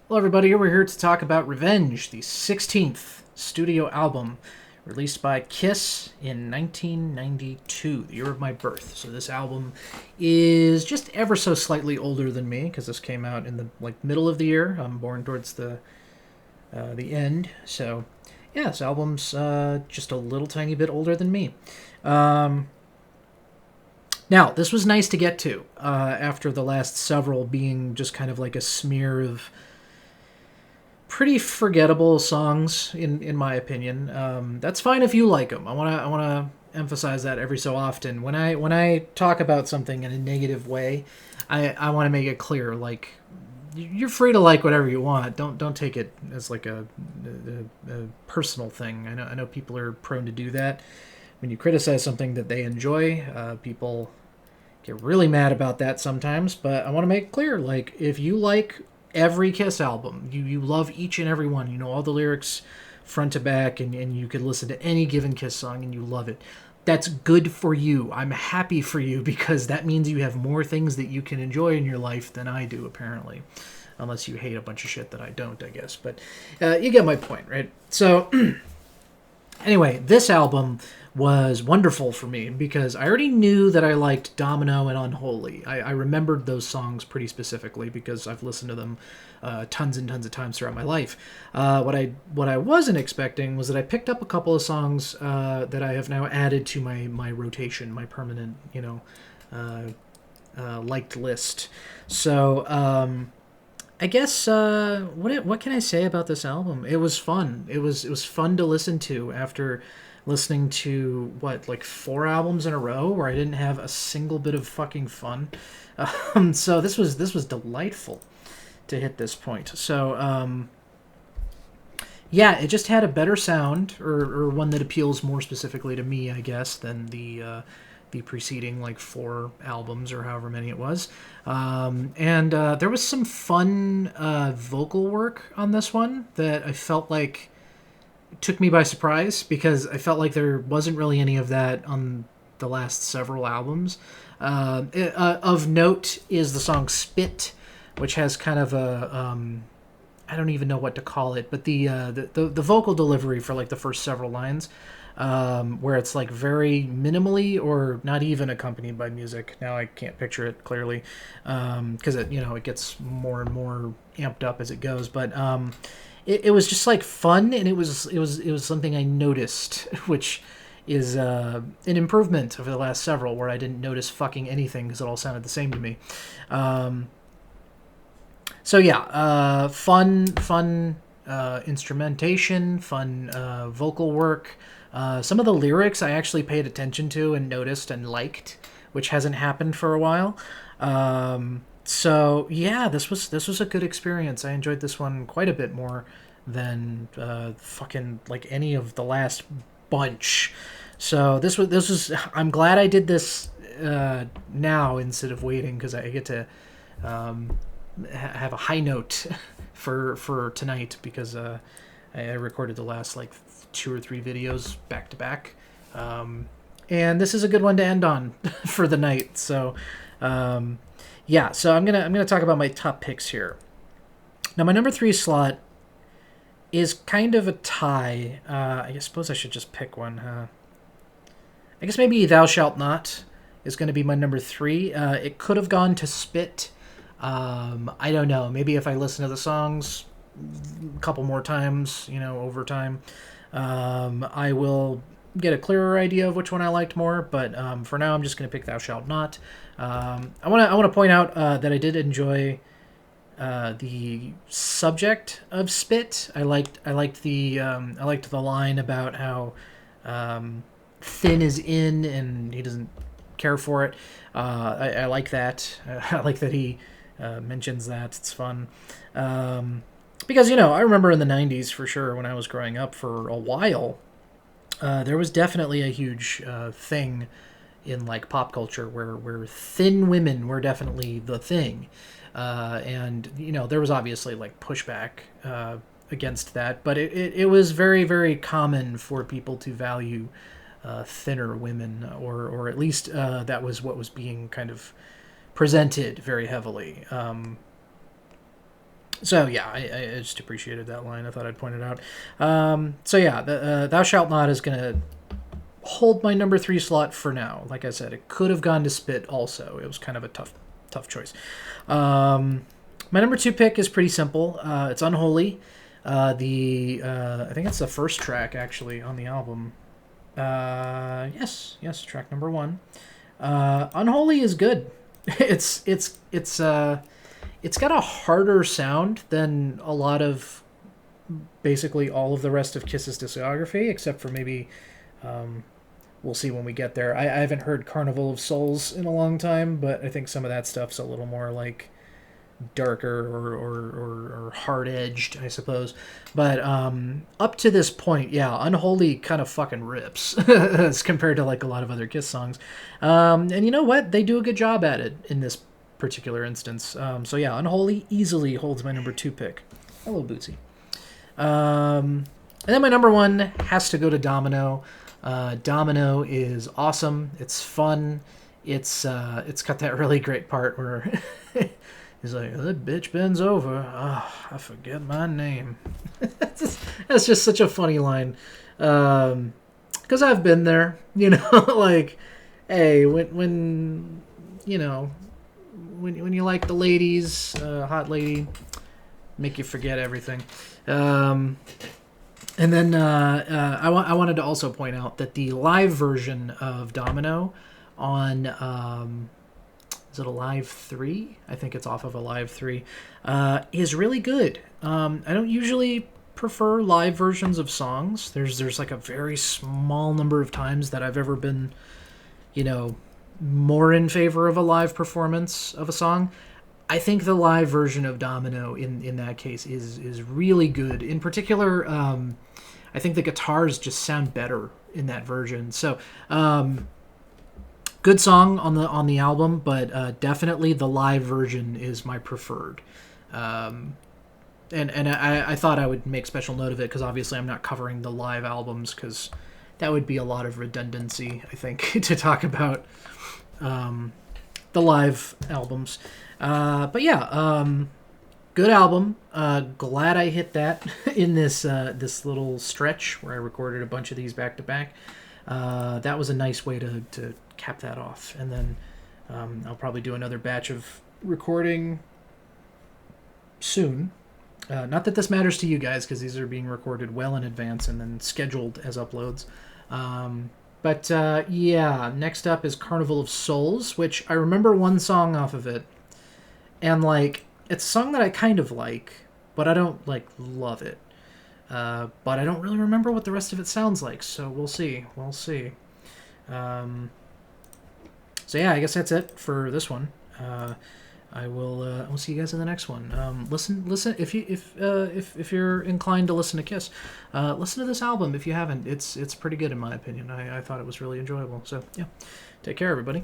Hello, everybody. We're here to talk about Revenge, the 16th studio album released by Kiss in 1992, the year of my birth. So this album is just ever so slightly older than me because this came out in the middle of the year. I'm born towards the end. So yeah, this album's just a little tiny bit older than me. Um, Now, this was nice to get to after the last several being just kind of like a smear of pretty forgettable songs in my opinion. That's fine if you like them. I want to emphasize that every so often. When I talk about something in a negative way, I want to make it clear like you're free to like whatever you want. Don't take it as like a personal thing. I know people are prone to do that. When you criticize something that they enjoy, people get really mad about that sometimes. But I want to make it clear, like if you like every Kiss album, you love each and every one, you know all the lyrics front to back, and you could listen to any given Kiss song and you love it. That's good for you. I'm happy for you because that means you have more things that you can enjoy in your life than I do, apparently. Unless you hate a bunch of shit that I don't, I guess. But you get my point, right? So anyway, this album was wonderful for me because I already knew that I liked Domino and Unholy. I remembered those songs pretty specifically because I've listened to them tons and tons of times throughout my life. What I wasn't expecting was that I picked up a couple of songs that I have now added to my rotation, my permanent, liked list. So I guess what can I say about this album? It was fun. It was fun to listen to after listening to what like four albums in a row where I didn't have a single bit of fucking fun. So this was delightful to hit this point. So yeah, it just had a better sound, or one that appeals more specifically to me, I guess, than the preceding like four albums or however many it was. And there was some fun vocal work on this one that I felt like took me by surprise because I felt like there wasn't really any of that on the last several albums. Of note is the song "Spit," which has kind of a I don't even know what to call it, but the vocal delivery for like the first several lines, where it's like very minimally or not even accompanied by music. Now I can't picture it clearly because it gets more and more amped up as it goes, but. It was just like fun, and it was something I noticed, which is an improvement over the last several, where I didn't notice fucking anything because it all sounded the same to me. Um, so yeah, fun instrumentation, fun vocal work. Some of the lyrics I actually paid attention to and noticed and liked, which hasn't happened for a while. So yeah, this was a good experience. I enjoyed this one quite a bit more than fucking like any of the last bunch. So this was. I'm glad I did this now instead of waiting because I get to um, have a high note for tonight because I recorded the last like two or three videos back to back. And this is a good one to end on for the night. So, yeah. So I'm gonna talk about my top picks here. Now, my number three slot is kind of a tie. I suppose I should just pick one, huh? I guess maybe "Thou Shalt Not" is going to be my number three. It could have gone to "Spit." I don't know. Maybe if I listen to the songs a couple more times, over time, I will get a clearer idea of which one I liked more. But for now, I'm just going to pick "Thou Shalt Not." I want to point out that I did enjoy the subject of "Spit." I liked the line about how thin is in and he doesn't care for it. I like that. I like that he mentions that. It's fun. Because I remember in the '90s for sure when I was growing up for a while, there was definitely a huge thing in like pop culture where thin women were definitely the thing, and there was obviously like pushback against that, but it was very very common for people to value thinner women, or at least that was what was being kind of presented very heavily. So yeah, I just appreciated that line. I thought I'd point it out. So yeah, "Thou Shalt Not" is gonna hold my number 3 slot for now. Like I said, it could have gone to Spit also. It was kind of a tough choice. My number 2 pick is pretty simple. It's "Unholy." I think it's the first track actually on the album. Yes, track number 1. "Unholy" is good. It's got a harder sound than a lot of basically all of the rest of Kiss's discography, except for maybe we'll see when we get there. I haven't heard "Carnival of Souls" in a long time, but I think some of that stuff's a little more like darker or hard edged, I suppose. But up to this point, yeah, "Unholy" kind of fucking rips as compared to like a lot of other Kiss songs. And you know what? They do a good job at it in this particular instance. So yeah, "Unholy" easily holds my number 2 pick. Hello, Bootsy. And then my number 1 has to go to "Domino." "Domino" is awesome. It's fun. It's got that really great part where he's like, "That bitch bends over. Oh, I forget my name." That's just such a funny line. Because I've been there, like, hey, when you know, when you like the ladies, hot lady, make you forget everything. And then I wanted to also point out that the live version of "Domino" on is it Alive 3? I think it's off of Alive 3. Is really good. I don't usually prefer live versions of songs. There's like a very small number of times that I've ever been, more in favor of a live performance of a song. I think the live version of "Domino" in that case is really good. In particular, I think the guitars just sound better in that version. So, good song on the album, but definitely the live version is my preferred. And I thought I would make special note of it because obviously I'm not covering the live albums because that would be a lot of redundancy, I think, to talk about the live albums. But yeah, good album. Glad I hit that in this little stretch where I recorded a bunch of these back to back. That was a nice way to cap that off. And then I'll probably do another batch of recording soon. Not that this matters to you guys because these are being recorded well in advance and then scheduled as uploads. But yeah, next up is "Carnival of Souls," which I remember one song off of it. And like, it's a song that I kind of like, but I don't like love it. But I don't really remember what the rest of it sounds like, so we'll see. So yeah, I guess that's it for this one. We'll see you guys in the next one. Listen. If you're inclined to listen to Kiss, listen to this album. If you haven't, it's pretty good in my opinion. I thought it was really enjoyable. So yeah, take care, everybody.